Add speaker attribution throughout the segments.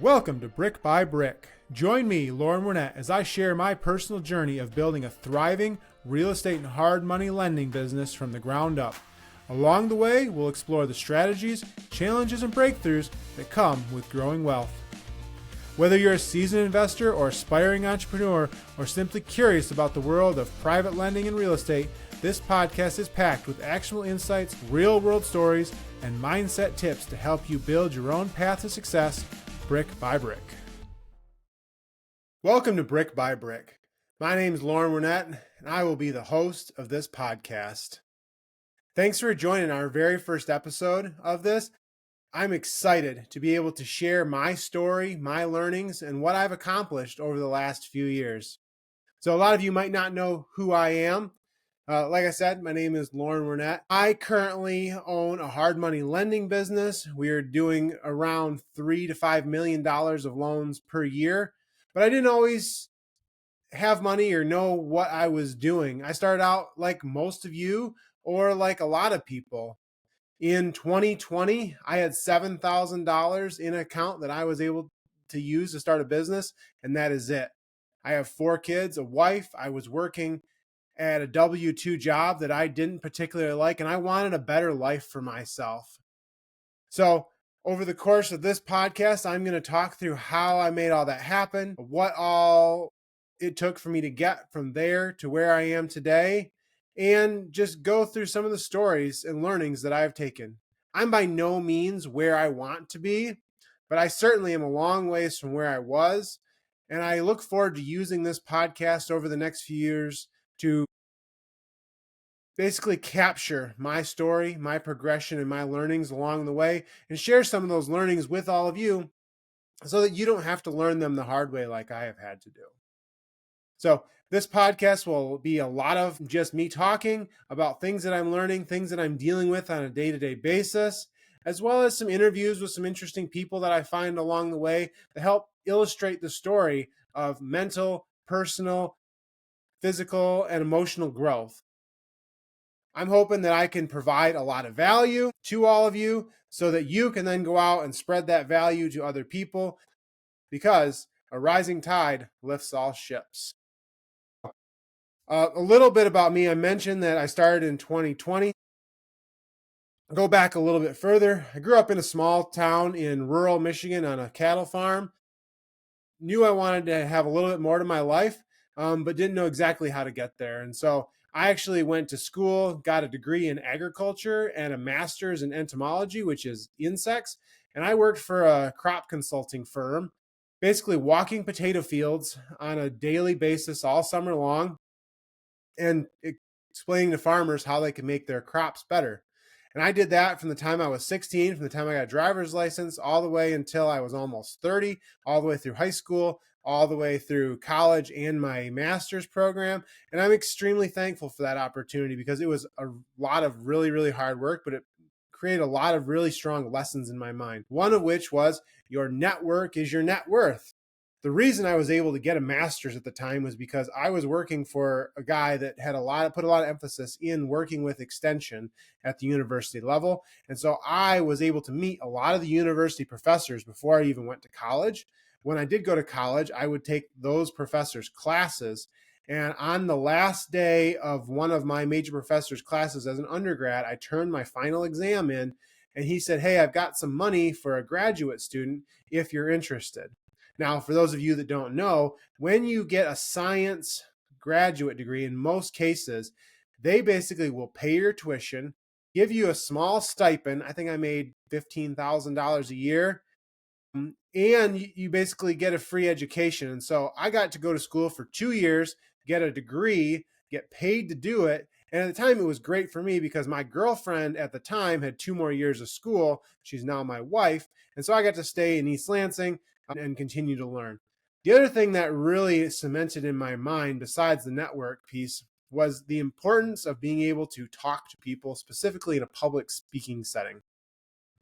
Speaker 1: Welcome to Brick by Brick. Join me, Lauren Winnett, as I share my personal journey of building a thriving real estate and hard money lending business from the ground up. Along the way, we'll explore the strategies, challenges, and breakthroughs that come with growing wealth. Whether you're a seasoned investor or aspiring entrepreneur, or simply curious about the world of private lending and real estate, this podcast is packed with actionable insights, real-world stories, and mindset tips to help you build your own path to success brick by brick. Welcome to Brick by Brick. My name is Lauren Winnett, and I will be the host of this podcast. Thanks for joining our very first episode of this. I'm excited to be able to share my story, my learnings, and what I've accomplished over the last few years. So a lot of you might not know who I am. Like I said, my name is Lauren Winnett. I currently own a hard money lending business. We are doing around $3 to $5 million of loans per year, but I didn't always have money or know what I was doing. I started out like most of you, or like a lot of people. In 2020, I had $7,000 in an account that I was able to use to start a business, and that is it. I have 4 kids, a wife. I was working at a W-2 job that I didn't particularly like, and I wanted a better life for myself. So over the course of this podcast, I'm going to talk through how I made all that happen, what all it took for me to get from there to where I am today, and just go through some of the stories and learnings that I've taken. I'm by no means where I want to be, but I certainly am a long ways from where I was, and I look forward to using this podcast over the next few years to basically capture my story, my progression, and my learnings along the way, and share some of those learnings with all of you so that you don't have to learn them the hard way like I have had to do. So this podcast will be a lot of just me talking about things that I'm learning, things that I'm dealing with on a day-to-day basis, as well as some interviews with some interesting people that I find along the way to help illustrate the story of mental, personal, physical, and emotional growth. I'm hoping that I can provide a lot of value to all of you so that you can then go out and spread that value to other people, because a rising tide lifts all ships. A little bit about me. I mentioned that I started in 2020. I'll go back a little bit further. I grew up in a small town in rural Michigan on a cattle farm. Knew I wanted to have a little bit more to my life, but didn't know exactly how to get there. And so I actually went to school, got a degree in agriculture and a master's in entomology, which is insects. And I worked for a crop consulting firm, basically walking potato fields on a daily basis all summer long and explaining to farmers how they can make their crops better. And I did that from the time I was 16, from the time I got a driver's license, all the way until I was almost 30, all the way through high school, all the way through college and my master's program. And I'm extremely thankful for that opportunity, because it was a lot of really, really hard work, but it created a lot of really strong lessons in my mind. One of which was your network is your net worth. The reason I was able to get a master's at the time was because I was working for a guy that had put a lot of emphasis in working with extension at the university level. And so I was able to meet a lot of the university professors before I even went to college. When I did go to college, I would take those professors' classes. And on the last day of one of my major professors' classes as an undergrad, I turned my final exam in, and he said, "Hey, I've got some money for a graduate student if you're interested." Now, for those of you that don't know, when you get a science graduate degree, in most cases, they basically will pay your tuition, give you a small stipend. I think I made $15,000 a year. And you basically get a free education. And so I got to go to school for 2 years, get a degree, get paid to do it. And at the time, it was great for me because my girlfriend at the time had 2 more years of school. She's now my wife. And so I got to stay in East Lansing and continue to learn. The other thing that really cemented in my mind, besides the network piece, was the importance of being able to talk to people, specifically in a public speaking setting.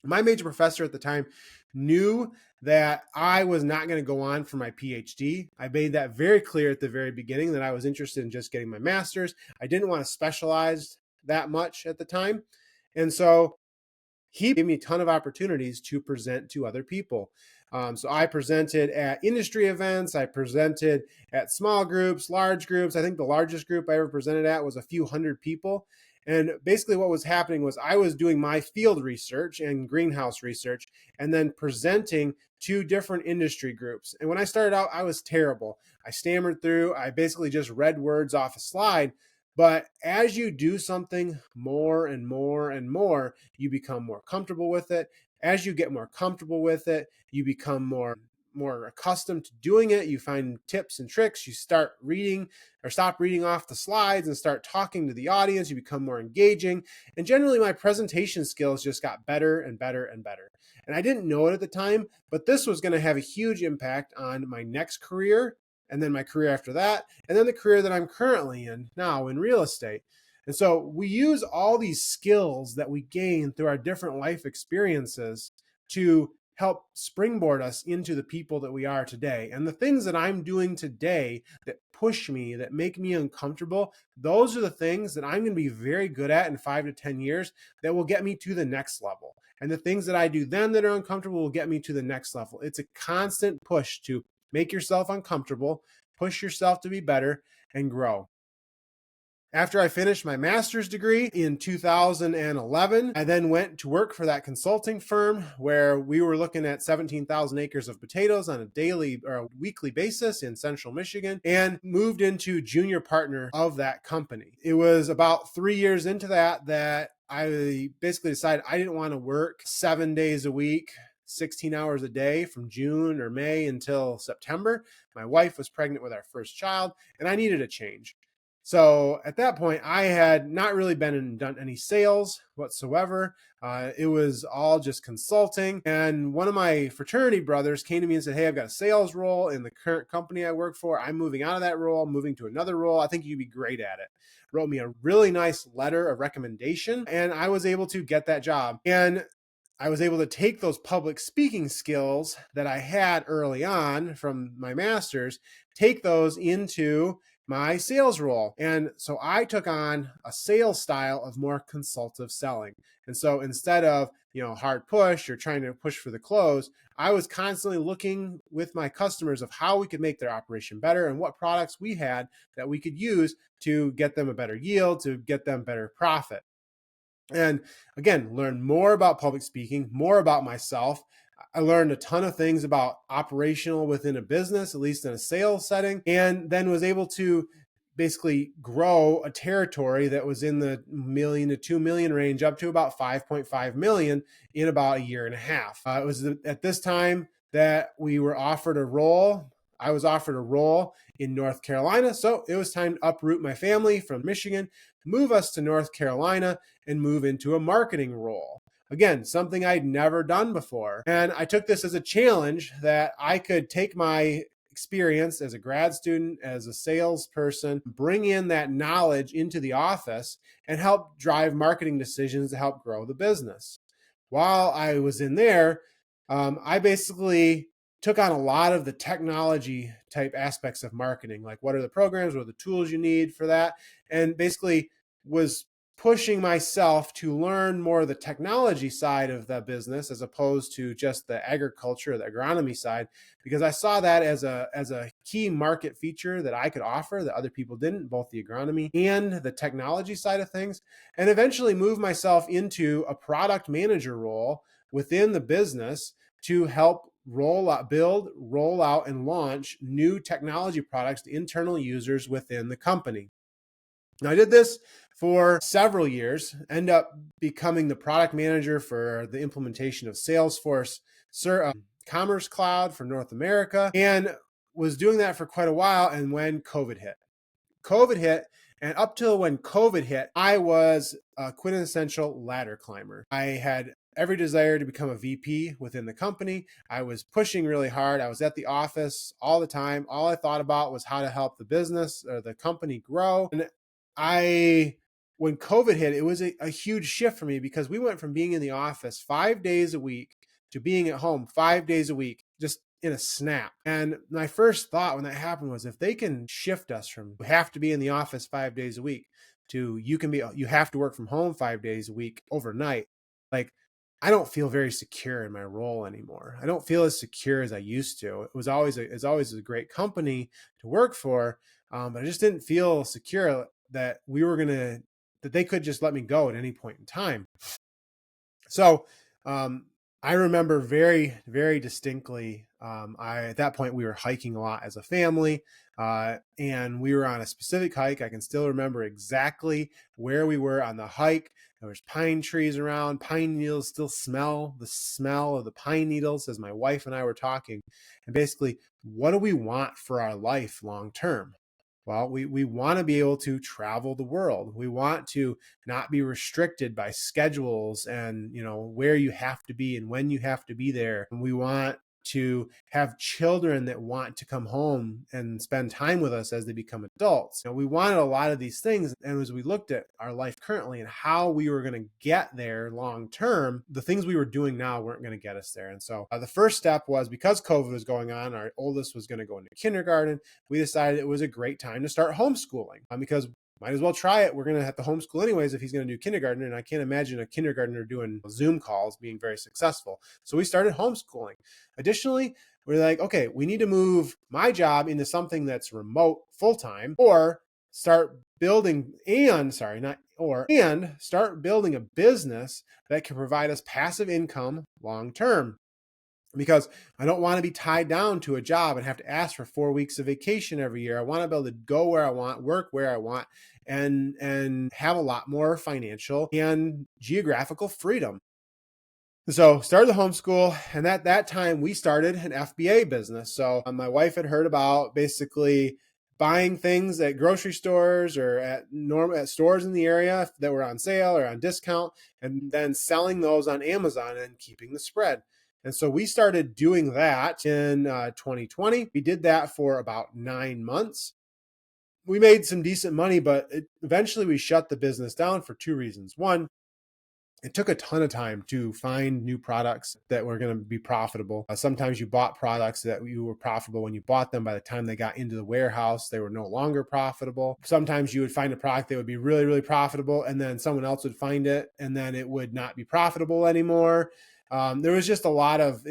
Speaker 1: My major professor at the time knew that I was not going to go on for my PhD. I made that very clear at the very beginning that I was interested in just getting my master's. I didn't want to specialize that much at the time. And so he gave me a ton of opportunities to present to other people. So I presented at industry events. I presented at small groups, large groups. I think the largest group I ever presented at was a few hundred people. And basically, what was happening was I was doing my field research and greenhouse research and then presenting to different industry groups. And when I started out, I was terrible. I stammered through, I basically just read words off a slide. But as you do something more and more and more, you become more comfortable with it. As you get more comfortable with it, you become more accustomed to doing it. You find tips and tricks. You start reading or stop reading off the slides and start talking to the audience. You become more engaging. And generally, my presentation skills just got better and better and better. And I didn't know it at the time, but this was going to have a huge impact on my next career, and then my career after that, and then the career that I'm currently in now in real estate. And so we use all these skills that we gain through our different life experiences to help springboard us into the people that we are today. And the things that I'm doing today that push me, that make me uncomfortable, those are the things that I'm going to be very good at in 5 to 10 years that will get me to the next level. And the things that I do then that are uncomfortable will get me to the next level. It's a constant push to make yourself uncomfortable, push yourself to be better, and grow. After I finished my master's degree in 2011, I then went to work for that consulting firm where we were looking at 17,000 acres of potatoes on a daily or a weekly basis in central Michigan, and moved into junior partner of that company. It was about 3 years into that I basically decided I didn't want to work 7 days a week, 16 hours a day from June or May until September. My wife was pregnant with our first child, and I needed a change. So at that point, I had not really been and done any sales whatsoever. It was all just consulting. And one of my fraternity brothers came to me and said, "Hey, I've got a sales role in the current company I work for. I'm moving out of that role, moving to another role. I think you'd be great at it." Wrote me a really nice letter of recommendation, and I was able to get that job. And I was able to take those public speaking skills that I had early on from my master's, take those into my sales role. And so I took on a sales style of more consultative selling. And so instead of, hard push or trying to push for the close, I was constantly looking with my customers of how we could make their operation better and what products we had that we could use to get them a better yield, to get them better profit. And again, learn more about public speaking, more about myself. I learned a ton of things about operational within a business, at least in a sales setting, and then was able to basically grow a territory that was in the million to 2 million range up to about 5.5 million in about a year and a half. It was at this time that we were offered a role. I was offered a role in North Carolina. So it was time to uproot my family from Michigan, move us to North Carolina, and move into a marketing role. Again, something I'd never done before. And I took this as a challenge that I could take my experience as a grad student, as a salesperson, bring in that knowledge into the office and help drive marketing decisions to help grow the business. While I was in there, I basically took on a lot of the technology type aspects of marketing, like what are the programs, what are the tools you need for that, and basically was pushing myself to learn more of the technology side of the business as opposed to just the agriculture or the agronomy side, because I saw that as a key market feature that I could offer that other people didn't, both the agronomy and the technology side of things, and eventually move myself into a product manager role within the business to help roll out, and launch new technology products to internal users within the company. Now, I did this for several years, end up becoming the product manager for the implementation of Salesforce Commerce Cloud for North America, and was doing that for quite a while. And when COVID hit, and up till when COVID hit, I was a quintessential ladder climber. I had every desire to become a VP within the company. I was pushing really hard. I was at the office all the time. All I thought about was how to help the business or the company grow. And when COVID hit, it was a huge shift for me because we went from being in the office 5 days a week to being at home 5 days a week, just in a snap. And my first thought when that happened was, if they can shift us from we have to be in the office 5 days a week to you have to work from home 5 days a week overnight, like I don't feel very secure in my role anymore. I don't feel as secure as I used to. It's always a great company to work for, but I just didn't feel secure that that they could just let me go at any point in time. So um, I remember very, very distinctly. At that point we were hiking a lot as a family, and we were on a specific hike. I can still remember exactly where we were on the hike. There was pine trees around. Pine needles still smell the smell of the pine needles as my wife and I were talking. And basically, what do we want for our life long term? Well, we want to be able to travel the world. We want to not be restricted by schedules and, where you have to be and when you have to be there. And we want to have children that want to come home and spend time with us as they become adults. We wanted a lot of these things. And as we looked at our life currently and how we were going to get there long term, the things we were doing now weren't going to get us there. And so the first step was, because COVID was going on, our oldest was going to go into kindergarten. We decided it was a great time to start homeschooling, because might as well try it. We're going to have to homeschool anyways if he's going to do kindergarten. And I can't imagine a kindergartner doing Zoom calls being very successful. So we started homeschooling. Additionally, we're like, okay, we need to move my job into something that's remote full-time, or start building and start building a business that can provide us passive income long-term. Because I don't want to be tied down to a job and have to ask for 4 weeks of vacation every year. I want to be able to go where I want, work where I want, and have a lot more financial and geographical freedom. So started the homeschool, and at that time we started an FBA business. So my wife had heard about basically buying things at grocery stores or at stores in the area that were on sale or on discount, and then selling those on Amazon and keeping the spread. And so we started doing that in 2020. We did that for about 9 months. We made some decent money, but eventually we shut the business down for two reasons. One, it took a ton of time to find new products that were going to be profitable. Sometimes you bought products that you were profitable when you bought them. By the time they got into the warehouse, they were no longer profitable. Sometimes you would find a product that would be really, really profitable, and then someone else would find it, and then it would not be profitable anymore. There was a lot of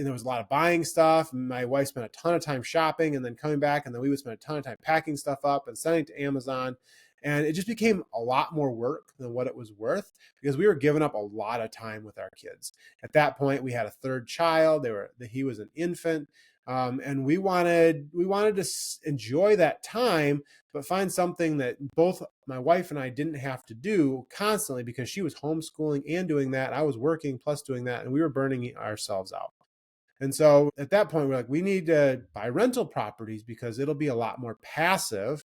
Speaker 1: buying stuff. My wife spent a ton of time shopping and then coming back, and then we would spend a ton of time packing stuff up and sending it to Amazon. And it just became a lot more work than what it was worth, because we were giving up a lot of time with our kids. At that point, we had a third child. He was an infant. And we wanted to enjoy that time, but find something that both my wife and I didn't have to do constantly, because she was homeschooling and doing that. I was working plus doing that, and we were burning ourselves out. And so at that point, we're like, we need to buy rental properties because it'll be a lot more passive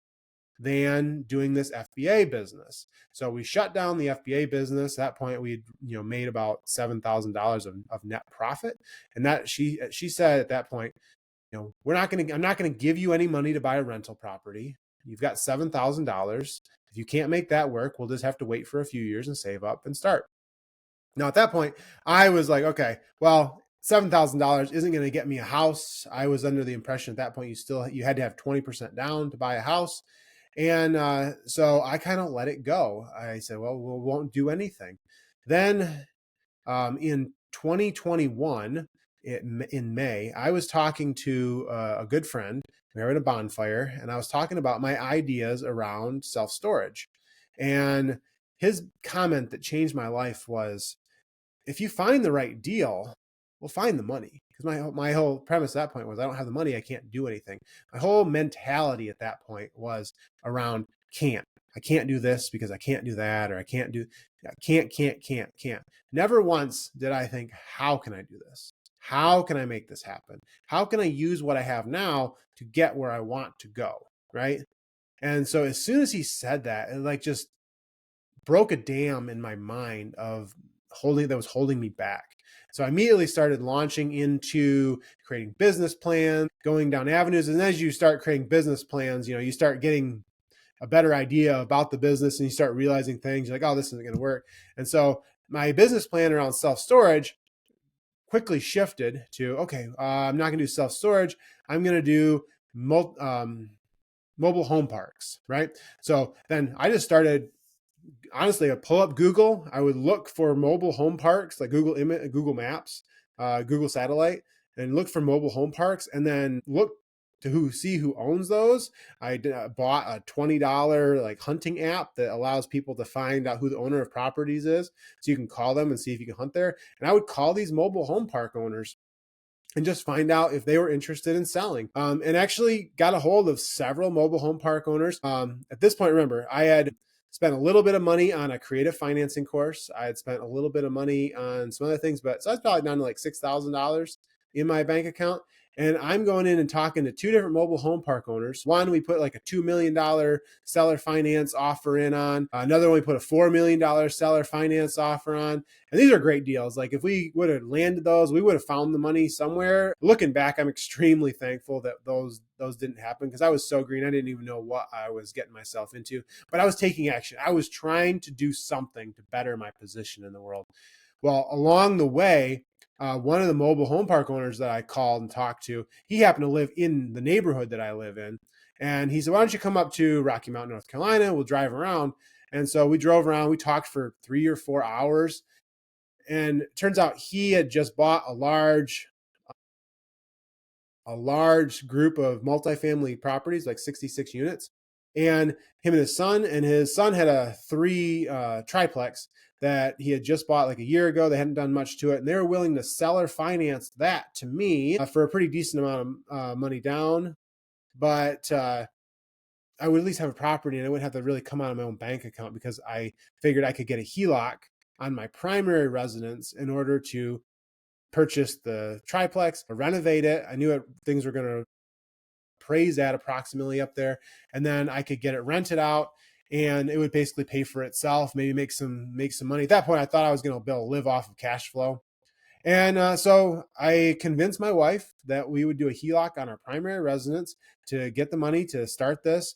Speaker 1: than doing this FBA business. So we shut down the FBA business. At that point, we made about $7,000 of net profit. And that she said at that point, I'm not going to give you any money to buy a rental property. You've got $7,000. If you can't make that work, we'll just have to wait for a few years and save up and start. Now, at that point, I was like, okay, well, $7,000 isn't going to get me a house. I was under the impression at that point you had to have 20% down to buy a house. And so I kind of let it go. I said, well, we won't do anything. Then in 2021, in May, I was talking to a good friend. We were at a bonfire, and I was talking about my ideas around self-storage. And his comment that changed my life was, if you find the right deal, we'll find the money. Because my whole premise at that point was, I don't have the money, I can't do anything. My whole mentality at that point was around can't. I can't do this because I can't do that, or I can't. Never once did I think, how can I do this? How can I make this happen? How can I use what I have now to get where I want to go? Right. And so as soon as he said that, it just broke a dam in my mind that was holding me back. So I immediately started launching into creating business plans, going down avenues. And as you start creating business plans, you start getting a better idea about the business, and you start realizing things. You're like, oh, this isn't going to work. And so my business plan around self-storage quickly shifted to, okay, I'm not going to do self-storage. I'm going to do mobile home parks, right? So then I just started honestly, I'd pull up Google. I would look for mobile home parks like Google Maps, Google Satellite, and look for mobile home parks, and then look to see who owns those. I bought a $20 like hunting app that allows people to find out who the owner of properties is, so you can call them and see if you can hunt there. And I would call these mobile home park owners and just find out if they were interested in selling. And actually got a hold of several mobile home park owners. At this point, remember, I had spent a little bit of money on a creative financing course. I had spent a little bit of money on some other things, but so I was probably down to like $6,000 in my bank account. And I'm going in and talking to two different mobile home park owners. One, we put like a $2 million seller finance offer in on. Another one, we put a $4 million seller finance offer on. And these are great deals. Like if we would have landed those, we would have found the money somewhere. Looking back, I'm extremely thankful that those didn't happen, because I was so green. I didn't even know what I was getting myself into, but I was taking action. I was trying to do something to better my position in the world. Well, along the way, one of the mobile home park owners that I called and talked to, he happened to live in the neighborhood that I live in. And he said, why don't you come up to Rocky Mount, North Carolina? We'll drive around. And so we drove around. We talked for 3 or 4 hours. And it turns out he had just bought a large group of multifamily properties, like 66 units. And him and his son had a 3 triplex that he had just bought like a year ago. They hadn't done much to it, and they were willing to seller finance that to me for a pretty decent amount of money down. But I would at least have a property, and I wouldn't have to really come out of my own bank account, because I figured I could get a HELOC on my primary residence in order to purchase the triplex, renovate it. I knew things were going to appraise at approximately up there, and then I could get it rented out, and it would basically pay for itself. Maybe make some money. At that point, I thought I was going to be able to live off of cash flow. And so I convinced my wife that we would do a HELOC on our primary residence to get the money to start this.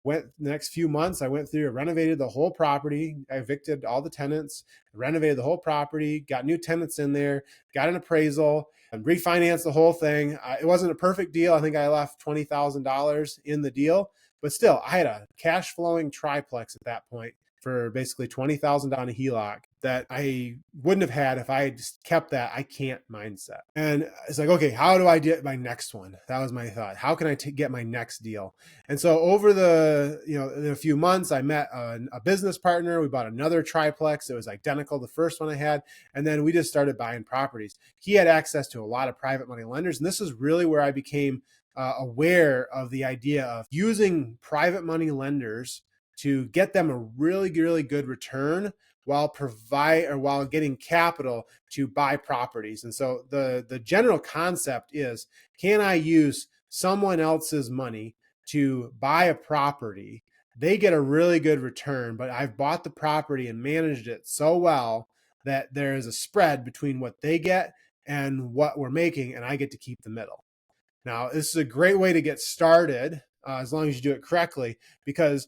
Speaker 1: The next few months, I went through and renovated the whole property. I evicted all the tenants, renovated the whole property, got new tenants in there, got an appraisal, and refinanced the whole thing. It wasn't a perfect deal. I think I left $20,000 in the deal, but still, I had a cash flowing triplex at that point for basically $20,000 on a HELOC that I wouldn't have had if I had just kept that I can't mindset. And it's like, okay, how do I get my next one? That was my thought. How can I get my next deal? And so over in a few months, I met a business partner. We bought another triplex. It was identical to the first one I had. And then we just started buying properties. He had access to a lot of private money lenders. And this is really where I became aware of the idea of using private money lenders to get them a really, really good return while getting capital to buy properties. And so the general concept is, can I use someone else's money to buy a property? They get a really good return, but I've bought the property and managed it so well that there is a spread between what they get and what we're making, and I get to keep the middle. Now, this is a great way to get started, as long as you do it correctly, because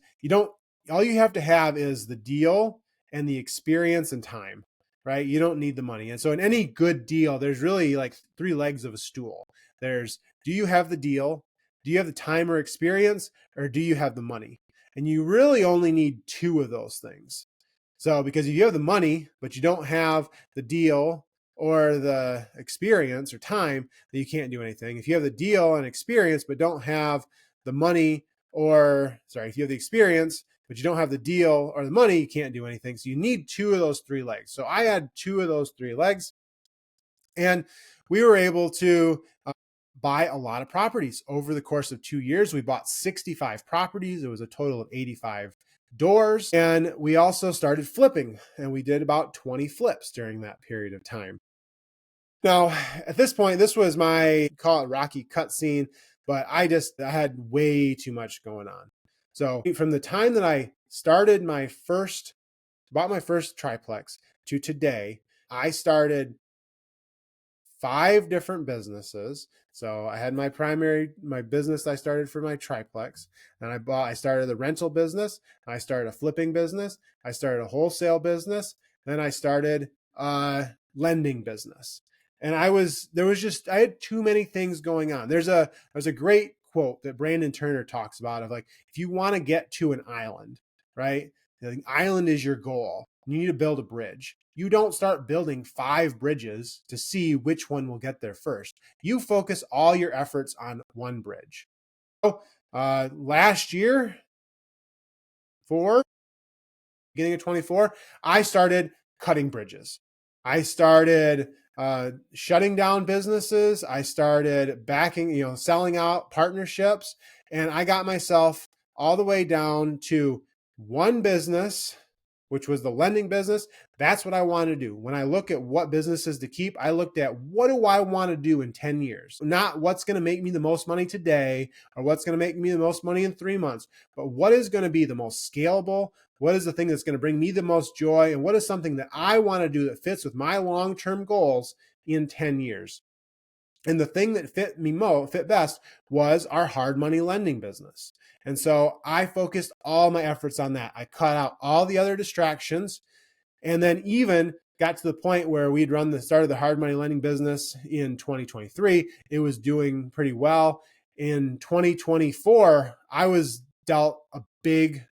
Speaker 1: all you have to have is the deal and the experience and time, right? You don't need the money. And so in any good deal, there's really like 3 legs of a stool. There's, do you have the deal? Do you have the time or experience? Or do you have the money? And you really only need 2 of those things. So because if you have the money, but you don't have the deal or the experience or time, then you can't do anything. If you have the deal and experience, but don't have the money, if you have the experience, but you don't have the deal or the money, you can't do anything. So you need 2 of those 3 legs. So I had 2 of those 3 legs, and we were able to buy a lot of properties over the course of 2 years. We bought 65 properties. It was a total of 85 doors. And we also started flipping, and we did about 20 flips during that period of time. Now, at this point, this was my, call it rocky cutscene, but I had way too much going on. So from the time that I bought my first triplex to today, I started 5 different businesses. So I had my business I started for my triplex, and I started a rental business, I started a flipping business, I started a wholesale business, then I started a lending business. And I had too many things going on. There's a great quote that Brandon Turner talks about of like, if you want to get to an island, right? The island is your goal. You need to build a bridge. You don't start building 5 bridges to see which one will get there first. You focus all your efforts on one bridge. So, last year, for beginning of 24, I started cutting bridges. I started shutting down businesses. I started selling out partnerships, and I got myself all the way down to one business, which was the lending business. That's what I want to do. When I look at what businesses to keep, I looked at what do I want to do in 10 years? Not what's going to make me the most money today or what's going to make me the most money in 3 months, but what is going to be the most scalable? What is the thing that's going to bring me the most joy? And what is something that I want to do that fits with my long-term goals in 10 years? And the thing that fit best was our hard money lending business. And so I focused all my efforts on that. I cut out all the other distractions, and then even got to the point where we'd started the hard money lending business in 2023. It was doing pretty well. In 2024, I was dealt a big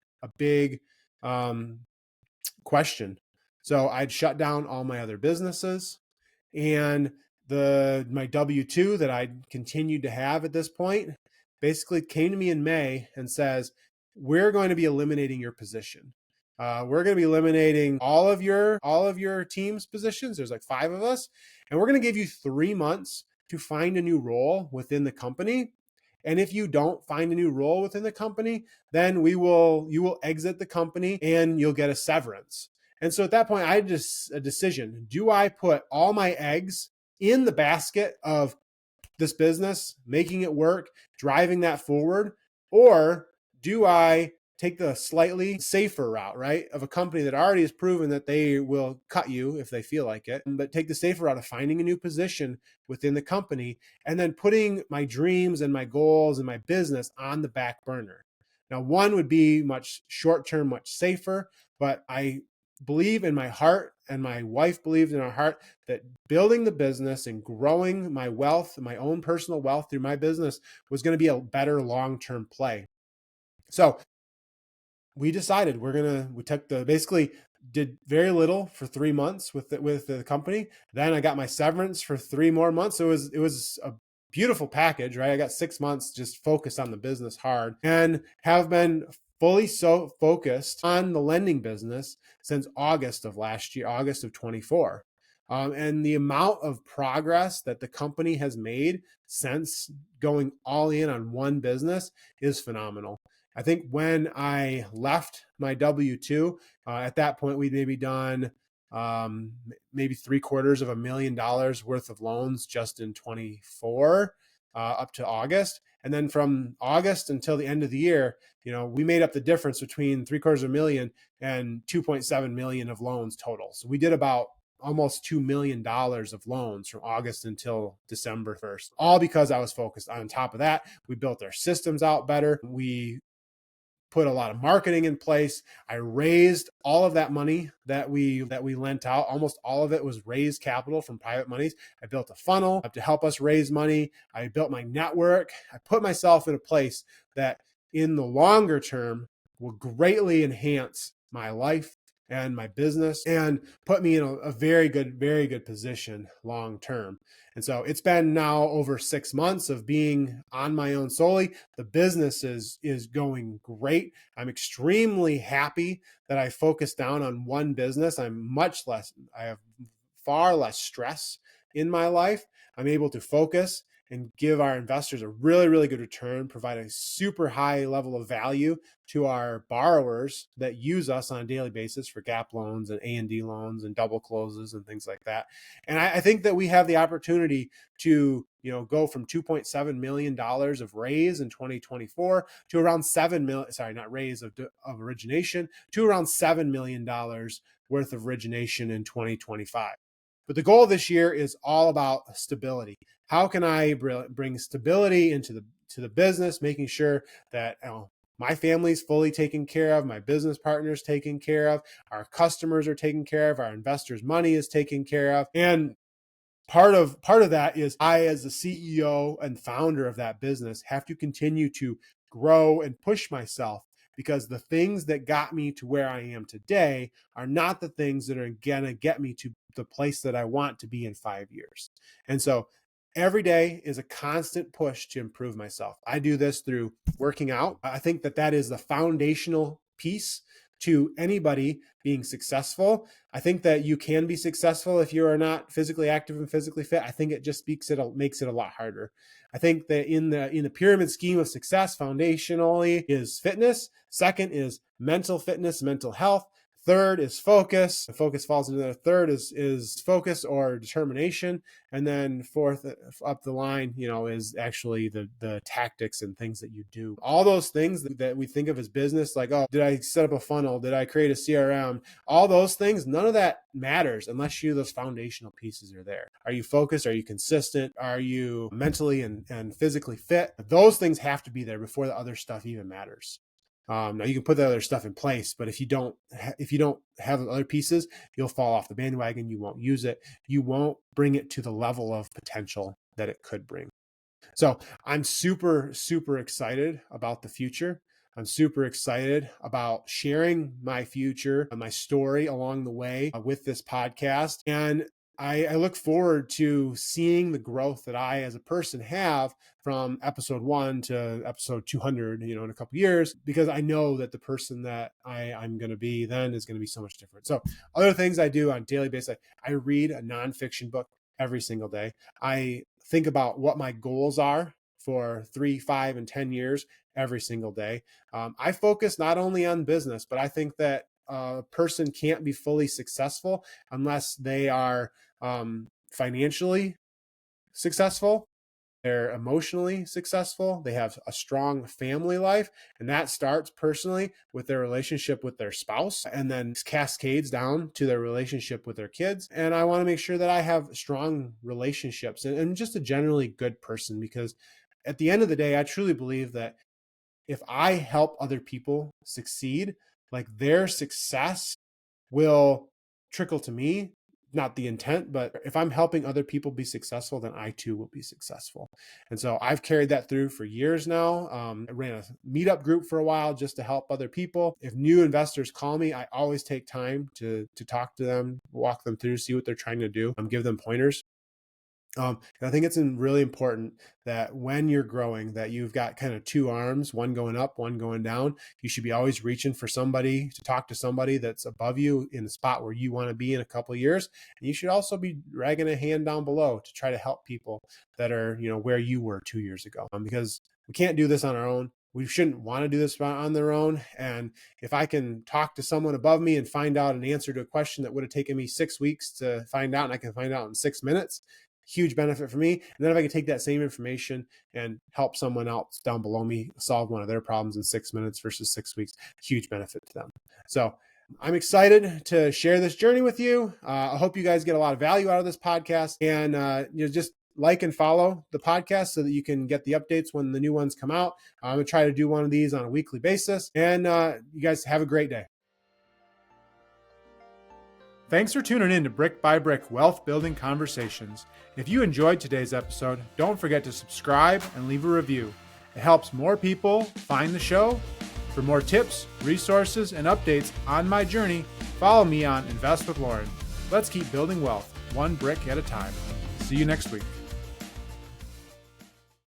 Speaker 1: question. So I'd shut down all my other businesses, and my W-2 that I continued to have at this point basically came to me in May and says, we're going to be eliminating your position. We're going to be eliminating all of your team's positions. There's like 5 of us, and we're going to give you 3 months to find a new role within the company. And if you don't find a new role within the company, then you will exit the company and you'll get a severance. And so at that point, I had just a decision. Do I put all my eggs in the basket of this business, making it work, driving that forward? Or do I take the slightly safer route, right, of a company that already has proven that they will cut you if they feel like it, but take the safer route of finding a new position within the company and then putting my dreams and my goals and my business on the back burner? Now, one would be much short-term, much safer, but I believe in my heart, and my wife believed in our heart, that building the business and growing my wealth, my own personal wealth through my business, was going to be a better long-term play. So we decided basically did very little for 3 months with the company. Then I got my severance for 3 more months. So it was a beautiful package, right? I got 6 months just focused on the business hard, and have been fully so focused on the lending business since August of last year, August of 24. And the amount of progress that the company has made since going all in on one business is phenomenal. I think when I left my W-2, at that point, we'd maybe done maybe $750,000 worth of loans just in 24, up to August. And then from August until the end of the year, we made up the difference between $750,000 and 2.7 million of loans total. So we did about almost $2 million of loans from August until December 1st, all because I was focused. On top of that, we built our systems out better. We put a lot of marketing in place. I raised all of that money that we lent out. Almost all of it was raised capital from private monies. I built a funnel to help us raise money. I built my network. I put myself in a place that in the longer term will greatly enhance my life and my business and put me in a very good position long term. And so it's been now over 6 months of being on my own solely. The business is going great. I'm extremely happy that I focused down on one business. I have far less stress in my life. I'm able to focus and give our investors a really good return, provide a super high level of value to our borrowers that use us on a daily basis for gap loans and A&D loans and double closes and things like that. And I think that we have the opportunity to go from $2.7 million of raise in 2024 to around of origination, to around $7 million worth of origination in 2025. But the goal this year is all about stability. How can I bring stability into the business, making sure that my family's fully taken care of, my business partners taken care of, our customers are taken care of, our investors' money is taken care of. And part of that is I, as the CEO and founder of that business, have to continue to grow and push myself because the things that got me to where I am today are not the things that are going to get me to the place that I want to be in 5 years. And so every day is a constant push to improve myself. I do this through working out. I think that that is the foundational piece to anybody being successful. I think that you can be successful if you are not physically active and physically fit. I think it just makes it a lot harder. I think that in the pyramid scheme of success, foundationally is fitness. Second is mental fitness, mental health. Third is focus. Focus falls into that. Third is focus or determination. And then fourth up the line, is actually the tactics and things that you do. All those things that we think of as business, like, oh, did I set up a funnel? Did I create a CRM? All those things, none of that matters unless those foundational pieces are there. Are you focused? Are you consistent? Are you mentally and physically fit? Those things have to be there before the other stuff even matters. Now you can put that other stuff in place, but if you don't have the other pieces, you'll fall off the bandwagon. You won't use it. You won't bring it to the level of potential that it could bring. So I'm super, super excited about the future. I'm super excited about sharing my future and my story along the way with this podcast. And I look forward to seeing the growth that I as a person have from episode 1 to episode 200, in a couple of years, because I know that the person that I'm going to be then is going to be so much different. So other things I do on a daily basis, I read a nonfiction book every single day. I think about what my goals are for 3, 5, and 10 years every single day. I focus not only on business, but I think that a person can't be fully successful unless they are financially successful, they're emotionally successful, they have a strong family life, and that starts personally with their relationship with their spouse and then cascades down to their relationship with their kids. And I want to make sure that I have strong relationships and just a generally good person, because at the end of the day, I truly believe that if I help other people succeed, like their success will trickle to me. Not the intent, but if I'm helping other people be successful, then I too will be successful. And so I've carried that through for years now. I ran a meetup group for a while just to help other people. If new investors call me, I always take time to talk to them, walk them through, see what they're trying to do, give them pointers. And I think it's really important that when you're growing, that you've got kind of two arms, one going up, one going down. You should be always reaching for somebody to talk to somebody that's above you in the spot where you want to be in a couple of years. And you should also be dragging a hand down below to try to help people that are, where you were 2 years ago, because we can't do this on our own. We shouldn't want to do this on their own. And if I can talk to someone above me and find out an answer to a question that would have taken me 6 weeks to find out, and I can find out in 6 minutes, huge benefit for me. And then if I can take that same information and help someone else down below me solve one of their problems in 6 minutes versus 6 weeks, huge benefit to them. So I'm excited to share this journey with you. I hope you guys get a lot of value out of this podcast, and just like and follow the podcast so that you can get the updates when the new ones come out. I'm going to try to do one of these on a weekly basis, and you guys have a great day. Thanks for tuning in to Brick by Brick Wealth Building Conversations. If you enjoyed today's episode, don't forget to subscribe and leave a review. It helps more people find the show. For more tips, resources, and updates on my journey, follow me on Invest with Lauren. Let's keep building wealth, one brick at a time. See you next week.